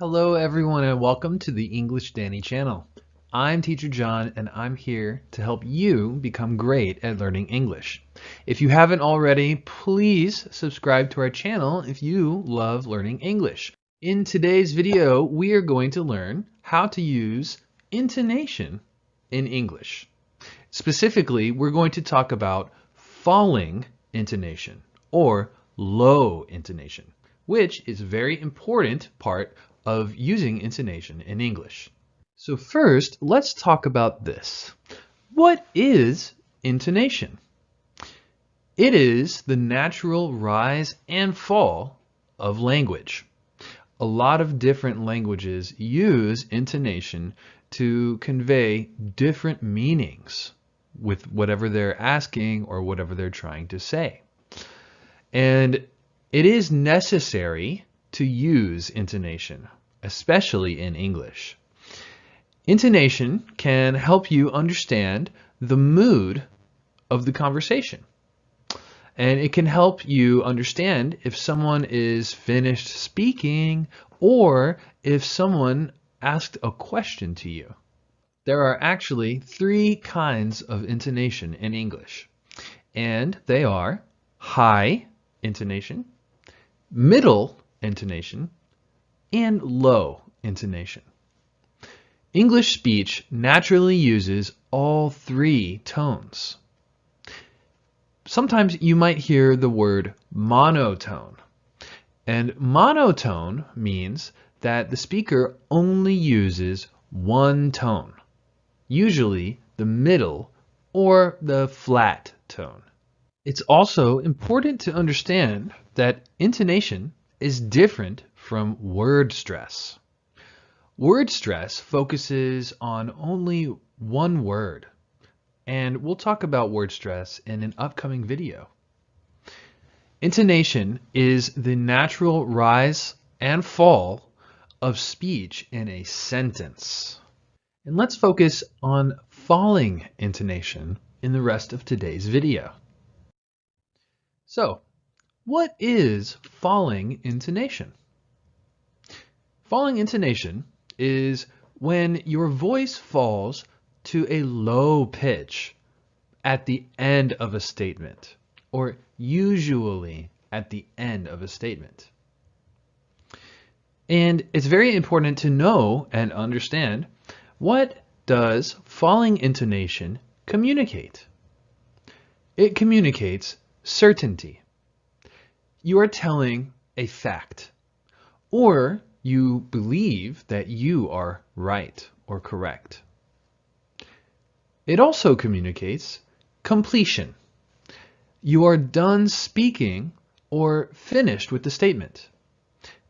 Hello everyone and welcome to the English Danny channel. I'm Teacher John and I'm here to help you become great at learning English. If you haven't already, please subscribe to our channel if you love learning English. In today's video, we are going to learn how to use intonation in English. Specifically, we're going to talk about falling intonation or low intonation, which is a very important part of using intonation in English. So first, let's talk about this. What is intonation? It is the natural rise and fall of language. A lot of different languages use intonation to convey different meanings with whatever they're asking or whatever they're trying to say. And it is necessary to use intonation, especially in English. Intonation can help you understand the mood of the conversation. And it can help you understand if someone is finished speaking or if someone asked a question to you. There are actually three kinds of intonation in English, and they are high intonation, middle intonation, and low intonation. English speech naturally uses all three tones. Sometimes you might hear the word monotone, and monotone means that the speaker only uses one tone, usually the middle or the flat tone. It's also important to understand that intonation is different from word stress. Word stress focuses on only one word, and we'll talk about word stress in an upcoming video. Intonation is the natural rise and fall of speech in a sentence. And let's focus on falling intonation in the rest of today's video. So, what is falling intonation? Falling intonation is when your voice falls to a low pitch at the end of a statement, or usually at the end of a statement. And it's very important to know and understand, what does falling intonation communicate? It communicates certainty. You are telling a fact, or you believe that you are right or correct. It also communicates completion. You are done speaking or finished with the statement,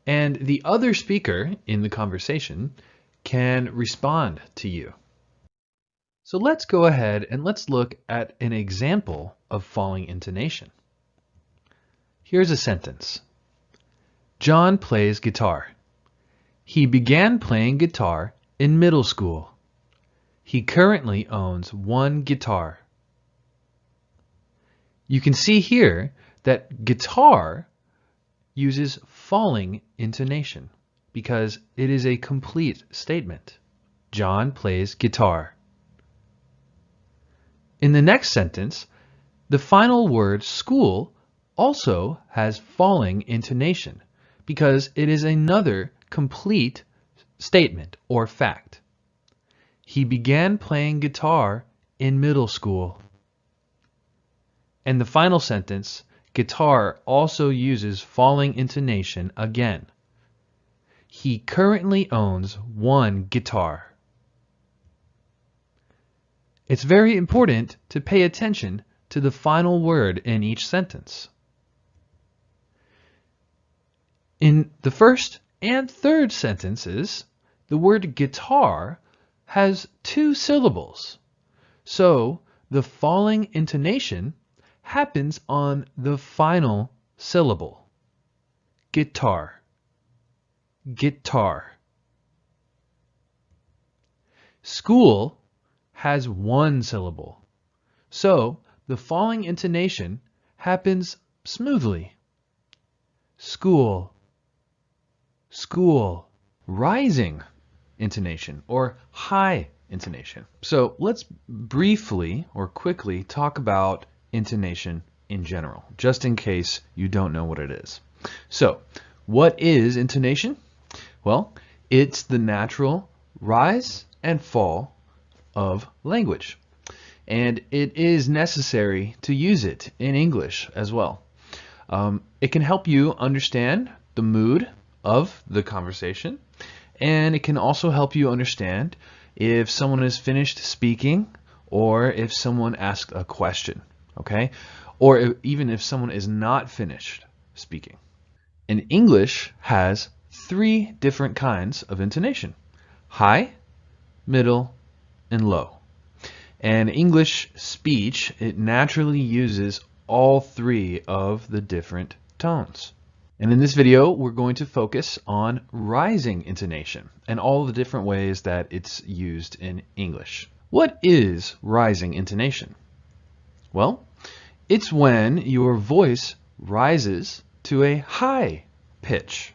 and the other speaker in the conversation can respond to you. So let's go ahead and let's look at an example of falling intonation. Here's a sentence. John plays guitar. He began playing guitar in middle school. He currently owns one guitar. You can see here that guitar uses falling intonation because it is a complete statement. John plays guitar. In the next sentence, the final word school also has falling intonation because it is another complete statement or fact. He began playing guitar in middle school. And the final sentence, guitar also uses falling intonation again. He currently owns one guitar. It's very important to pay attention to the final word in each sentence. In the first and third sentences, the word guitar has two syllables. So the falling intonation happens on the final syllable. Guitar. Guitar. School has one syllable. So the falling intonation happens smoothly. School. School. rising intonation or high intonation. So let's briefly or quickly talk about intonation in general, just in case you don't know what it is. So, what is intonation? Well, it's the natural rise and fall of language. And it is necessary to use it in English as well. It can help you understand the mood of the conversation, and it can also help you understand if someone is finished speaking or if someone asked a question, okay? Or even if someone is not finished speaking. And English has 3 different kinds of intonation: high, middle, and low. And English speech, it naturally uses all 3 of the different tones. And in this video, we're going to focus on rising intonation and all the different ways that it's used in English. What is rising intonation? Well, it's when your voice rises to a high pitch,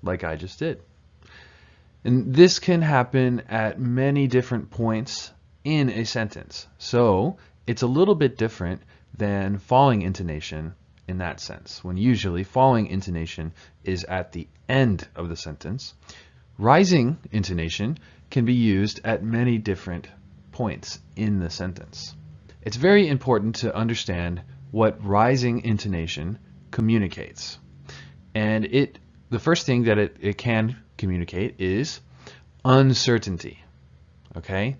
like I just did. And this can happen at many different points in a sentence. So it's a little bit different than falling intonation in that sense. When usually falling intonation is at the end of the sentence, rising intonation can be used at many different points in the sentence. It's very important to understand what rising intonation communicates. And the first thing that it can communicate is uncertainty. Okay?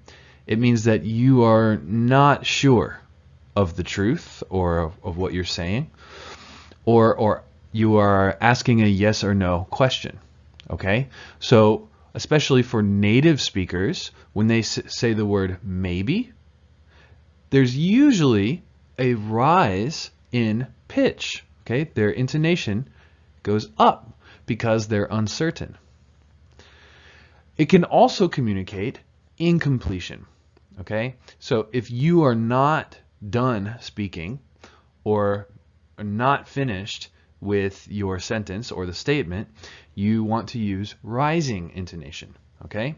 It means that you are not sure of the truth or of what you're saying, or you are asking a yes or no question. Okay? So, especially for native speakers, when they say the word maybe, there's usually a rise in pitch. Okay? Their intonation goes up because they're uncertain. It can also communicate incompletion. Okay? So if you are not done speaking or are not finished with your sentence or the statement, you want to use rising intonation. Okay?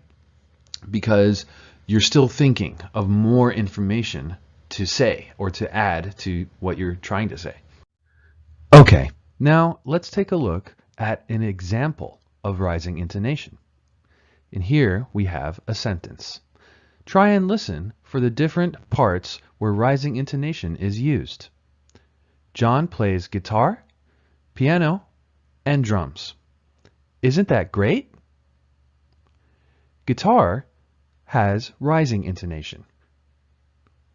Because you're still thinking of more information to say or to add to what you're trying to say. Okay, now let's take a look at an example of rising intonation. And here we have a sentence. Try and listen for the different parts where rising intonation is used. John plays guitar, piano, and drums. Isn't that great? Guitar has rising intonation.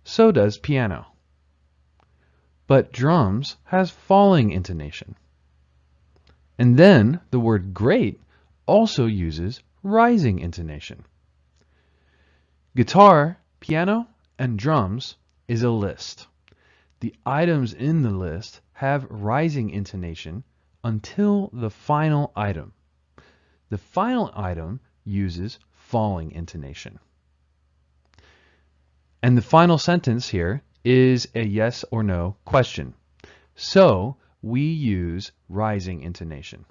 So does piano. But drums has falling intonation. And then the word great also uses rising intonation. Guitar, piano, and drums is a list. The items in the list have rising intonation until the final item. The final item uses falling intonation. And the final sentence here is a yes or no question. So we use rising intonation.